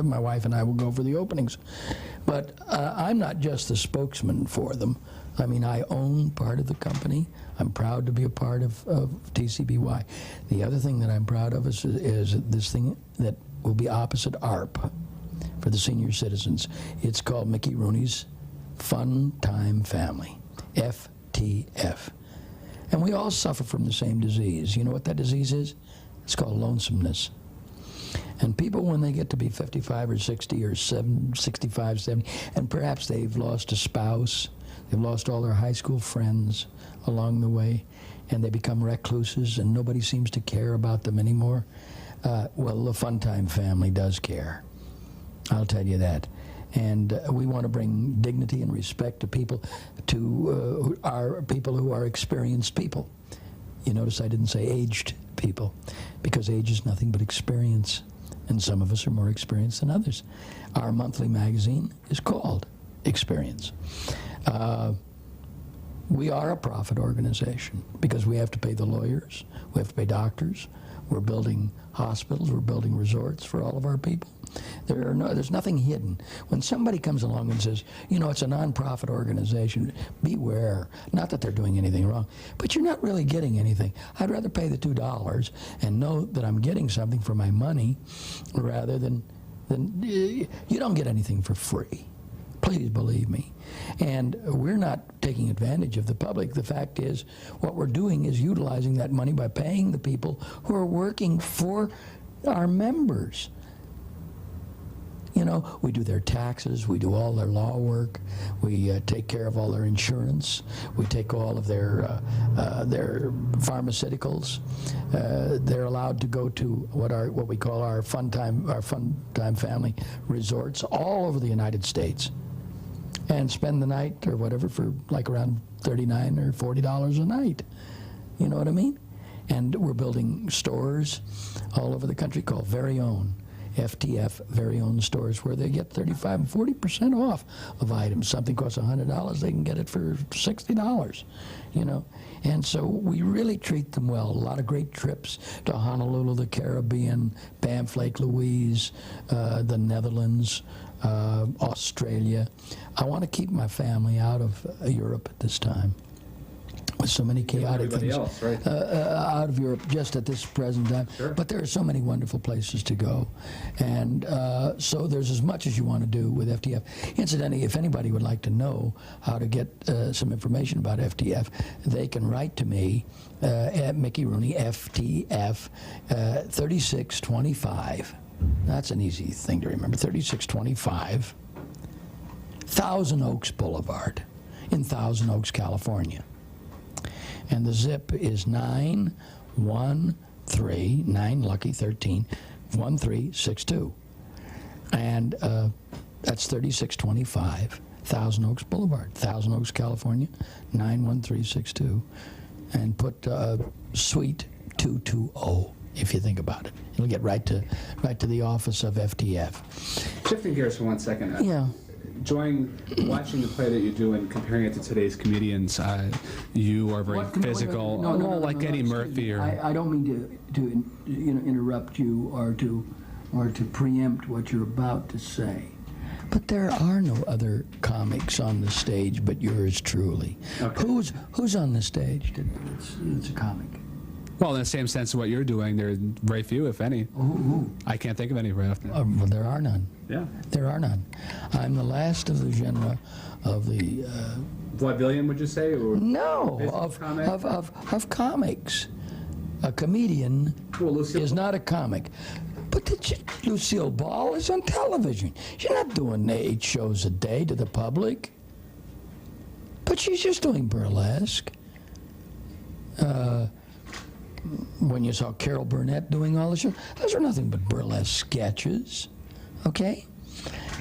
my wife and I will go for the openings. But I'm not just the spokesman for them. I mean, I own part of the company. I'm proud to be a part of TCBY. The other thing that I'm proud of is this thing that will be opposite ARP for the senior citizens. It's called Mickey Rooney's Fun Time Family, FTF. And we all suffer from the same disease. You know what that disease is? It's called lonesomeness. And people, when they get to be 55 or 60 or 65, 70, and perhaps they've lost a spouse, they've lost all their high school friends along the way, and they become recluses and nobody seems to care about them anymore. Well, the Fun Time family does care. I'll tell you that. And we want to bring dignity and respect to people, to our people who are experienced people. You notice I didn't say aged people, because age is nothing but experience. And some of us are more experienced than others. Our monthly magazine is called Experience. We are a profit organization because we have to pay the lawyers, we have to pay doctors, we're building hospitals, we're building resorts for all of our people. There's nothing hidden. When somebody comes along and says, you know, it's a non-profit organization, beware. Not that they're doing anything wrong, but you're not really getting anything. I'd rather pay the $2 and know that I'm getting something for my money rather than you don't get anything for free. Please believe me. And we're not taking advantage of the public. The fact is, what we're doing is utilizing that money by paying the people who are working for our members. You know, we do their taxes, we do all their law work, we take care of all their insurance, we take all of their pharmaceuticals. They're allowed to go to what we call our fun time family resorts all over the United States, and spend the night or whatever for like around $39 or $40 a night. You know what I mean? And we're building stores all over the country called Very Own. FTF, Very Own stores, where they get 35 and 40% off of items. Something costs $100, they can get it for $60, you know. And so we really treat them well. A lot of great trips to Honolulu, the Caribbean, Banff Lake Louise, the Netherlands, Australia. I want to keep my family out of Europe at this time. With so many chaotic things else, right? Out of Europe just at this present time. Sure. But there are so many wonderful places to go. And so there's as much as you want to do with FTF. Incidentally, if anybody would like to know how to get some information about FTF, they can write to me at Mickey Rooney, FTF, 3625. That's an easy thing to remember, 3625 Thousand Oaks Boulevard in Thousand Oaks, California. And the zip is 913, 9 lucky 13, 91362. And that's 3625 Thousand Oaks Boulevard, Thousand Oaks, California, 91362. And put Suite 220 if you think about it. You'll get right to the office of FTF. Shifting gears for 1 second. Yeah. Watching the play that you do and comparing it to today's comedians, you are very physical. No, like Eddie Murphy. Or I don't mean to interrupt you or to preempt what you're about to say. But there are no other comics on the stage but yours truly. Okay. Who's on the stage? It's a comic. Well, in the same sense of what you're doing, there are very few, if any. Who? I can't think of any right off the Well, there are none. Yeah. There are none. I'm the last of the genre of the... Vaudevillian, would you say? Or no, of comics. A comedian is not a comic. But Lucille Ball is on television. She's not doing 8 shows a day to the public. But she's just doing burlesque. When you saw Carol Burnett doing all the shows, those are nothing but burlesque sketches. Okay?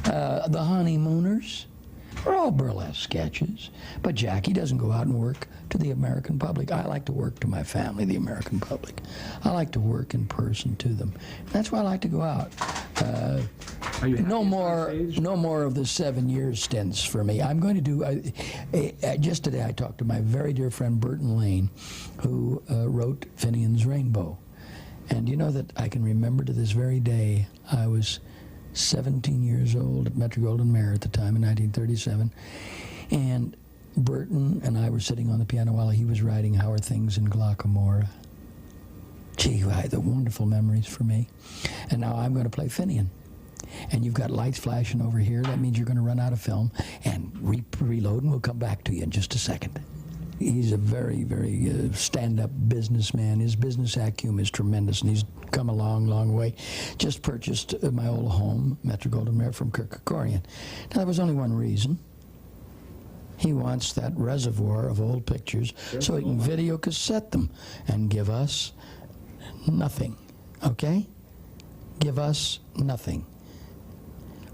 The Honeymooners are all burlesque sketches. But Jackie doesn't go out and work to the American public. I like to work to my family, the American public. I like to work in person to them. That's why I like to go out. No more of the 7-year stints for me. I'm going to do, just today I talked to my very dear friend Burton Lane, who wrote Finian's Rainbow. And you know that I can remember to this very day, I was 17 years old at Metro-Goldwyn-Mayer at the time in 1937. And Burton and I were sitting on the piano while he was writing How Are Things in Glockamora. Gee, the wonderful memories for me. And now I'm going to play Finian. And you've got lights flashing over here. That means you're going to run out of film. And reload, and we'll come back to you in just a second. He's a very, very stand-up businessman. His business acumen is tremendous, and he's come a long, long way. Just purchased my old home, Metro-Goldwyn-Mayer, from Kirk Kerkorian. Now, there was only one reason. He wants that reservoir of old pictures so he can video cassette them and give us nothing, okay? Give us nothing.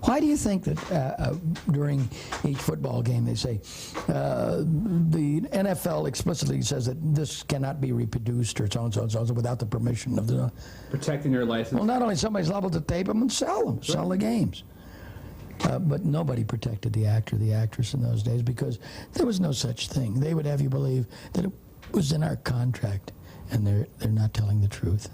Why do you think that during each football game they say the NFL explicitly says that this cannot be reproduced or so and so and so without the permission of the... Protecting your license. Well, not only somebody's liable to tape them and sell them, sell the games. But nobody protected the actor, the actress in those days because there was no such thing. They would have you believe that it was in our contract, and they're not telling the truth.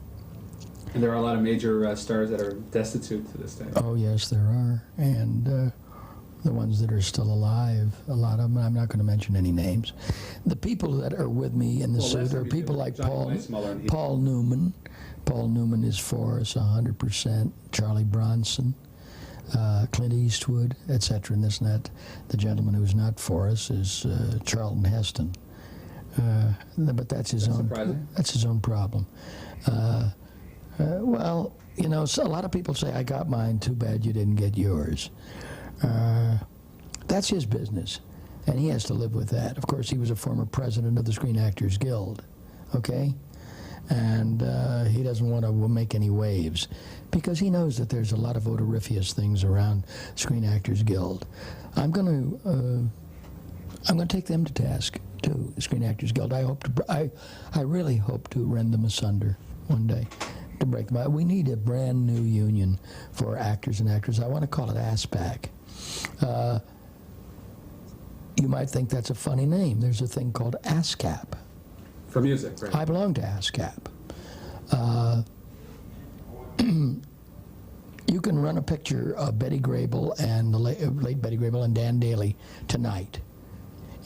And there are a lot of major stars that are destitute to this day. Oh, yes, there are. And the ones that are still alive, a lot of them, I'm not going to mention any names. The people that are with me in the suit are people like Paul Newman. Paul Newman is for us 100%. Charlie Bronson, Clint Eastwood, etc. and this and that. The gentleman who's not for us is Charlton Heston. But that's his own. Surprising. That's his own problem. Well, you know, so a lot of people say, I got mine, too bad you didn't get yours. That's his business, and he has to live with that. Of course, he was a former president of the Screen Actors Guild, okay? And he doesn't want to make any waves because he knows that there's a lot of odoriferous things around Screen Actors Guild. I'm going to take them to task, too, the Screen Actors Guild. I really hope to rend them asunder one day. To break them out. We need a brand new union for actors and actresses. I want to call it ASPAC. You might think that's a funny name. There's a thing called ASCAP. For music, right? I belong to ASCAP. You can run a picture of Betty Grable and the late Betty Grable and Dan Daly tonight.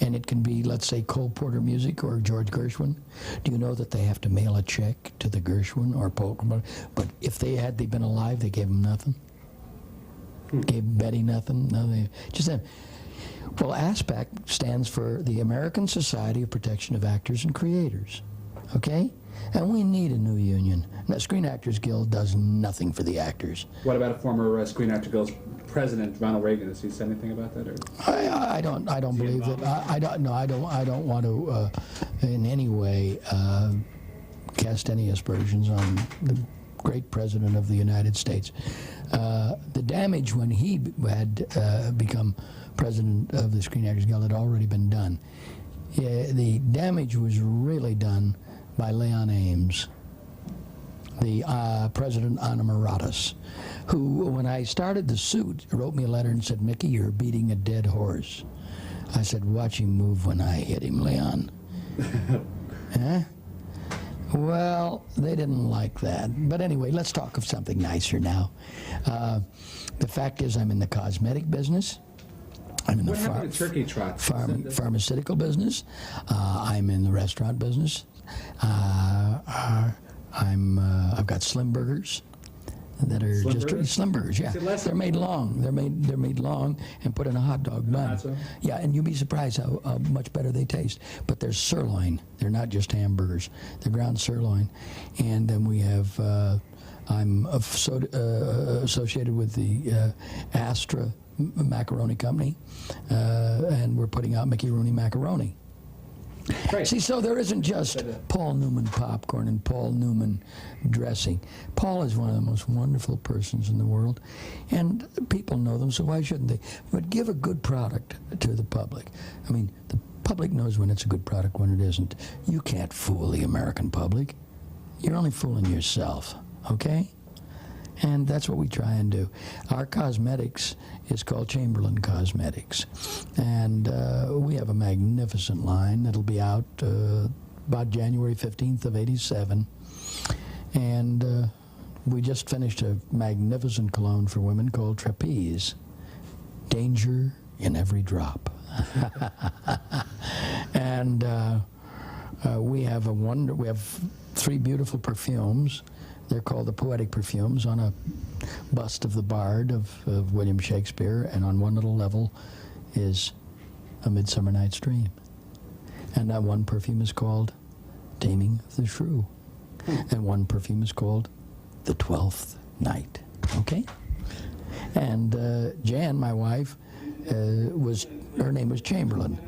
And it can be, let's say, Cole Porter music or George Gershwin. Do you know that they have to mail a check to the Gershwin or Polk? But if they'd been alive, they gave them nothing. Gave Betty nothing. No, they just said. Well, ASPAC stands for the American Society of Protection of Actors and Creators. Okay? And we need a new union. The Screen Actors Guild does nothing for the actors. What about a former Screen Actors Guild's president, Ronald Reagan? Has he said anything about that? Or? I don't believe that. I don't want to in any way cast any aspersions on the great president of the United States. The damage when he had become president of the Screen Actors Guild had already been done. The damage was really done by Leon Ames, the President Honoratus, who, when I started the suit, wrote me a letter and said, "Mickey, you're beating a dead horse." I said, "Watch him move when I hit him, Leon." Huh? Well, they didn't like that. But anyway, let's talk of something nicer now. The fact is, I'm in the cosmetic business. I'm in the turkey trot? Pharmaceutical business. I'm in the restaurant business. I've got Slim Burgers that are Slim Burgers. Yeah, they're made long. They're made long and put in a hot dog bun. Yeah, and you'll be surprised how much better they taste. But they're sirloin. They're not just hamburgers. They're ground sirloin. And then we have. I'm associated with the Astra Macaroni Company, and we're putting out Mickey Rooney Macaroni. Great. See, so there isn't just Paul Newman popcorn and Paul Newman dressing. Paul is one of the most wonderful persons in the world, and people know them, so why shouldn't they? But give a good product to the public. I mean, the public knows when it's a good product, when it isn't. You can't fool the American public. You're only fooling yourself, okay? And that's what we try and do. Our cosmetics is called Chamberlain Cosmetics. And we have a magnificent line that'll be out about January 15th of '87. And we just finished a magnificent cologne for women called Trapeze. Danger in every drop. And we have we have 3 beautiful perfumes. They're called the Poetic Perfumes, on a bust of the Bard of William Shakespeare, and on one little level is A Midsummer Night's Dream. And that one perfume is called Taming of the Shrew. And one perfume is called The 12th Night. Okay? And Jan, my wife, her name was Chamberlain.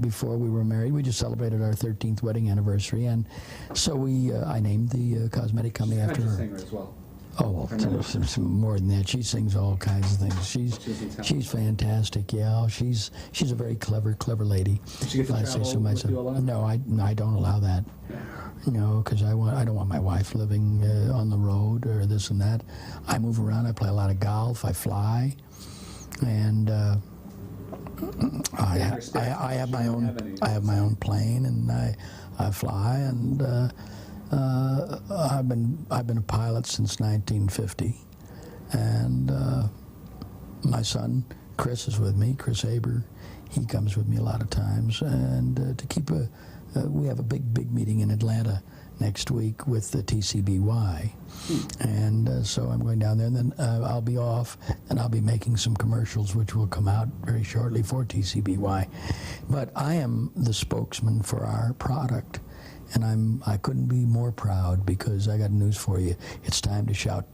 Before we were married, we just celebrated our 13th wedding anniversary, and so I named the cosmetic company after her. She's a singer as well. Oh, well, there's more than that. She sings all kinds of things. She's fantastic. Yeah, she's a very clever lady. Did she get to travel with you a lot? No, I don't allow that. Yeah. No, because I don't want my wife living on the road or this and that. I move around. I play a lot of golf. I fly, and. I have my own plane, and I fly, and I've been a pilot since 1950, and my son Chris is with me. Chris Aber, he comes with me a lot of times, and to keep we have a big meeting in Atlanta next week with the TCBY, and so I'm going down there, and then I'll be off, and I'll be making some commercials which will come out very shortly for TCBY. But I am the spokesman for our product, and I couldn't be more proud, because I got news for you. It's time to shout.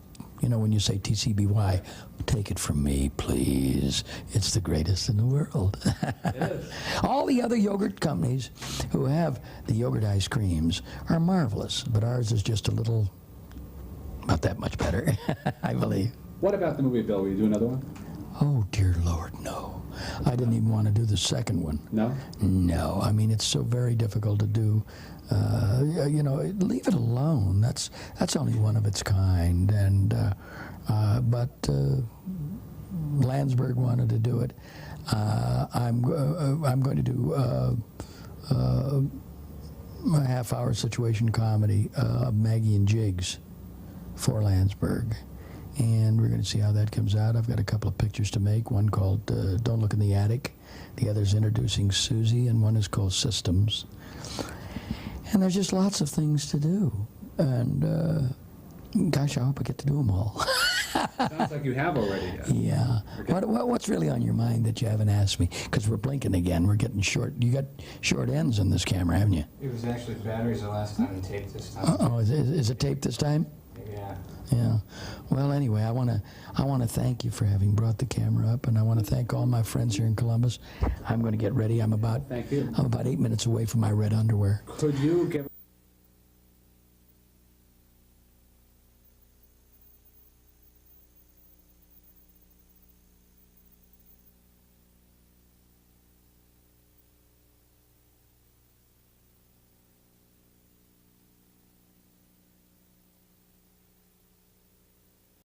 You know, when you say TCBY, take it from me, please. It's the greatest in the world. All the other yogurt companies who have the yogurt ice creams are marvelous, but ours is just a little, not that much better, I believe. What about the movie, Bill? Will you do another one? Oh, dear Lord, no. I didn't even want to do the second one. No? No. I mean, it's so very difficult to do. You know, leave it alone. That's only one of its kind. And but Landsberg wanted to do it. I'm going to do a half-hour situation comedy of Maggie and Jiggs for Landsberg. And we're going to see how that comes out. I've got a couple of pictures to make, one called Don't Look in the Attic, the other's Introducing Susie, and one is called Systems. And there's just lots of things to do. And gosh, I hope I get to do them all. Sounds like you have already. Yeah. What's really on your mind that you haven't asked me? Because we're blinking again. We're getting short. You got short ends in this camera, haven't you? It was actually batteries the last time and tape this time. Oh, is it tape this time? Yeah. Yeah. Well, anyway, I want to thank you for having brought the camera up, and I want to thank all my friends here in Columbus. I'm going to get ready. I'm about 8 minutes away from my red underwear. Could you give